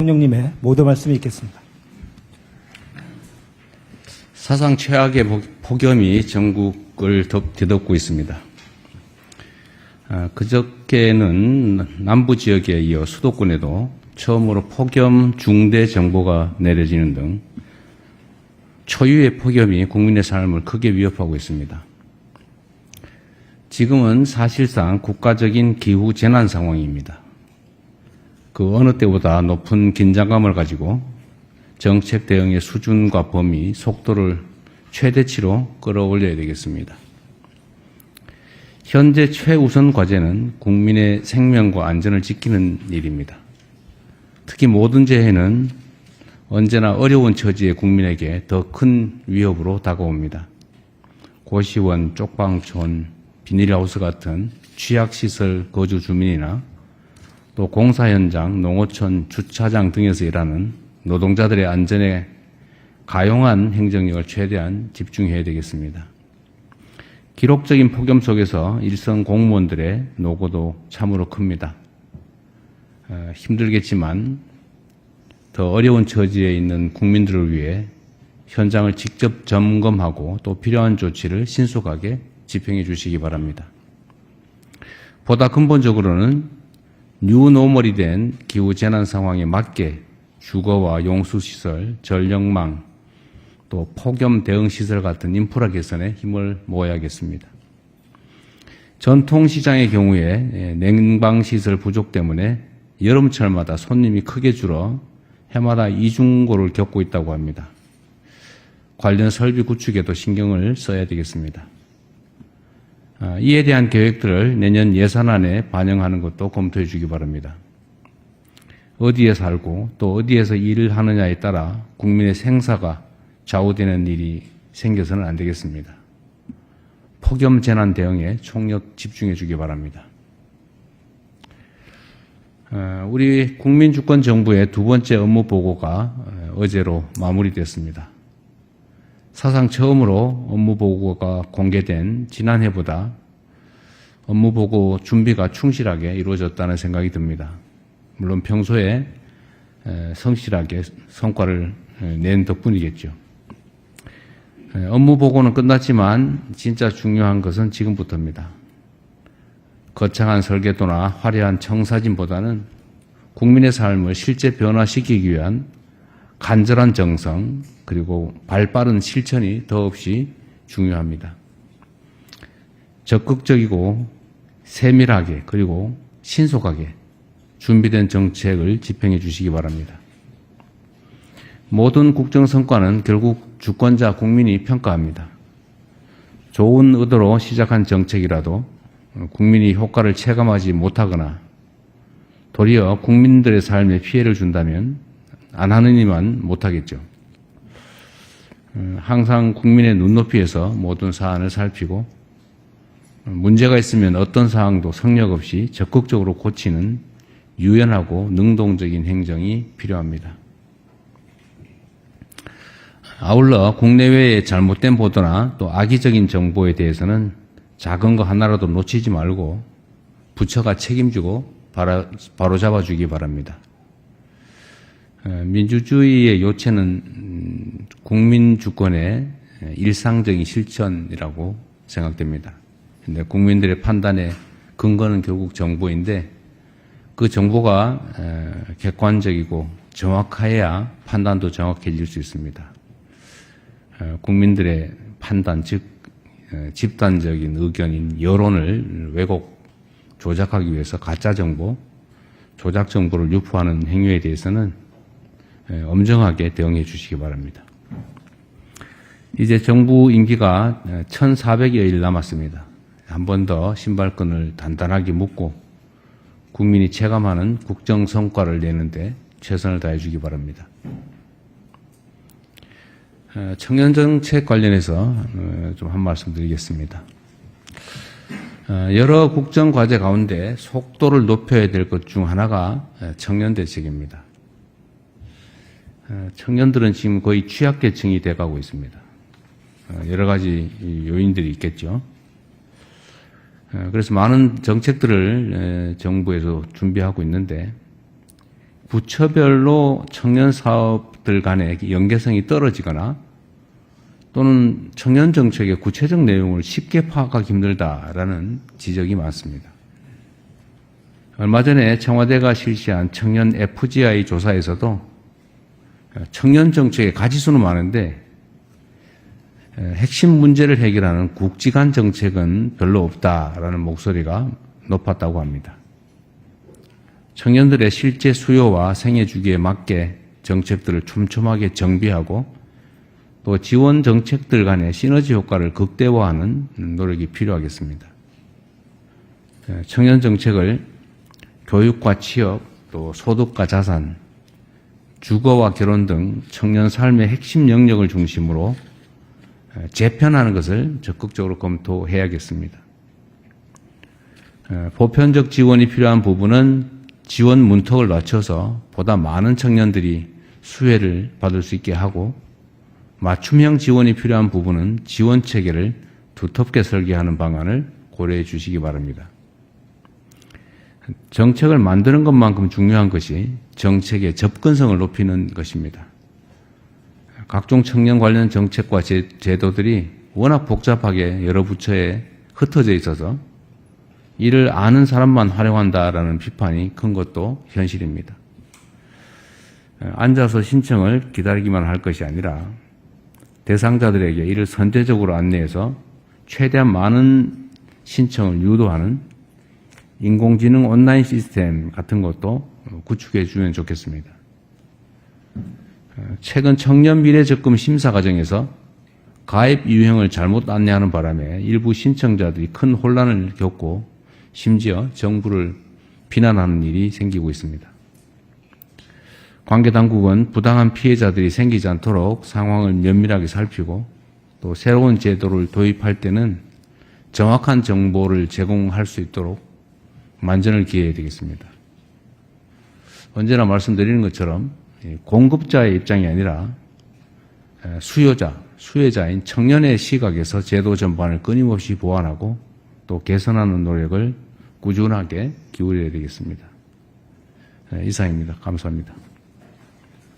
대통령님의 모두 말씀이 있겠습니다. 사상 최악의 폭염이 전국을 뒤덮고 있습니다. 그저께는 남부 지역에 이어 수도권에도 처음으로 폭염 중대 정보가 내려지는 등 초유의 폭염이 국민의 삶을 크게 위협하고 있습니다. 지금은 사실상 국가적인 기후 재난 상황입니다. 그 어느 때보다 높은 긴장감을 가지고 정책 대응의 수준과 범위, 속도를 최대치로 끌어올려야 되겠습니다. 현재 최우선 과제는 국민의 생명과 안전을 지키는 일입니다. 특히 모든 재해는 언제나 어려운 처지의 국민에게 더 큰 위협으로 다가옵니다. 고시원, 쪽방촌, 비닐하우스 같은 취약시설 거주 주민이나 또 공사 현장, 농어촌, 주차장 등에서 일하는 노동자들의 안전에 가용한 행정력을 최대한 집중해야 되겠습니다. 기록적인 폭염 속에서 일선 공무원들의 노고도 참으로 큽니다. 힘들겠지만 더 어려운 처지에 있는 국민들을 위해 현장을 직접 점검하고 또 필요한 조치를 신속하게 집행해 주시기 바랍니다. 보다 근본적으로는 뉴노멀이 된 기후재난 상황에 맞게 주거와 용수시설, 전력망, 또 폭염 대응시설 같은 인프라 개선에 힘을 모아야겠습니다. 전통시장의 경우에 냉방시설 부족 때문에 여름철마다 손님이 크게 줄어 해마다 이중고를 겪고 있다고 합니다. 관련 설비 구축에도 신경을 써야 되겠습니다. 이에 대한 계획들을 내년 예산안에 반영하는 것도 검토해 주기 바랍니다. 어디에 살고 또 어디에서 일을 하느냐에 따라 국민의 생사가 좌우되는 일이 생겨서는 안 되겠습니다. 폭염 재난 대응에 총력 집중해 주기 바랍니다. 우리 국민주권정부의 두 번째 업무 보고가 어제로 마무리됐습니다. 사상 처음으로 업무 보고가 공개된 지난해보다 업무 보고 준비가 충실하게 이루어졌다는 생각이 듭니다. 물론 평소에 성실하게 성과를 낸 덕분이겠죠. 업무 보고는 끝났지만 진짜 중요한 것은 지금부터입니다. 거창한 설계도나 화려한 청사진보다는 국민의 삶을 실제 변화시키기 위한 간절한 정성 그리고 발빠른 실천이 더없이 중요합니다. 적극적이고 세밀하게 그리고 신속하게 준비된 정책을 집행해 주시기 바랍니다. 모든 국정 성과는 결국 주권자 국민이 평가합니다. 좋은 의도로 시작한 정책이라도 국민이 효과를 체감하지 못하거나 도리어 국민들의 삶에 피해를 준다면 안 하는 이만 못하겠죠. 항상 국민의 눈높이에서 모든 사안을 살피고 문제가 있으면 어떤 사항도 성역 없이 적극적으로 고치는 유연하고 능동적인 행정이 필요합니다. 아울러 국내외의 잘못된 보도나 또 악의적인 정보에 대해서는 작은 거 하나라도 놓치지 말고 부처가 책임지고 바로잡아주기 바랍니다. 민주주의의 요체는 국민 주권의 일상적인 실천이라고 생각됩니다. 근데 국민들의 판단의 근거는 결국 정보인데 그 정보가 객관적이고 정확해야 판단도 정확해질 수 있습니다. 국민들의 판단, 즉 집단적인 의견인 여론을 왜곡, 조작하기 위해서 가짜정보, 조작정보를 유포하는 행위에 대해서는 엄정하게 대응해 주시기 바랍니다. 이제 정부 임기가 1400여일 남았습니다. 한 번 더 신발끈을 단단하게 묶고 국민이 체감하는 국정 성과를 내는데 최선을 다해 주기 바랍니다. 청년 정책 관련해서 좀 한 말씀 드리겠습니다. 여러 국정 과제 가운데 속도를 높여야 될 것 중 하나가 청년 대책입니다. 청년들은 지금 거의 취약계층이 돼가고 있습니다. 여러 가지 요인들이 있겠죠. 그래서 많은 정책들을 정부에서 준비하고 있는데 부처별로 청년 사업들 간의 연계성이 떨어지거나 또는 청년 정책의 구체적 내용을 쉽게 파악하기 힘들다라는 지적이 많습니다. 얼마 전에 청와대가 실시한 청년 FGI 조사에서도 청년 정책의 가지수는 많은데 핵심 문제를 해결하는 국지간 정책은 별로 없다라는 목소리가 높았다고 합니다. 청년들의 실제 수요와 생애 주기에 맞게 정책들을 촘촘하게 정비하고 또 지원 정책들 간의 시너지 효과를 극대화하는 노력이 필요하겠습니다. 청년 정책을 교육과 취업, 또 소득과 자산, 주거와 결혼 등 청년 삶의 핵심 영역을 중심으로 재편하는 것을 적극적으로 검토해야겠습니다. 보편적 지원이 필요한 부분은 지원 문턱을 낮춰서 보다 많은 청년들이 수혜를 받을 수 있게 하고, 맞춤형 지원이 필요한 부분은 지원 체계를 두텁게 설계하는 방안을 고려해 주시기 바랍니다. 정책을 만드는 것만큼 중요한 것이 정책의 접근성을 높이는 것입니다. 각종 청년 관련 정책과 제도들이 워낙 복잡하게 여러 부처에 흩어져 있어서 이를 아는 사람만 활용한다라는 비판이 큰 것도 현실입니다. 앉아서 신청을 기다리기만 할 것이 아니라 대상자들에게 이를 선제적으로 안내해서 최대한 많은 신청을 유도하는 인공지능 온라인 시스템 같은 것도 구축해 주면 좋겠습니다. 최근 청년 미래적금 심사 과정에서 가입 유형을 잘못 안내하는 바람에 일부 신청자들이 큰 혼란을 겪고 심지어 정부를 비난하는 일이 생기고 있습니다. 관계 당국은 부당한 피해자들이 생기지 않도록 상황을 면밀하게 살피고 또 새로운 제도를 도입할 때는 정확한 정보를 제공할 수 있도록 만전을 기해야 되겠습니다. 언제나 말씀드리는 것처럼 공급자의 입장이 아니라 수혜자인 청년의 시각에서 제도 전반을 끊임없이 보완하고 또 개선하는 노력을 꾸준하게 기울여야 되겠습니다. 이상입니다. 감사합니다.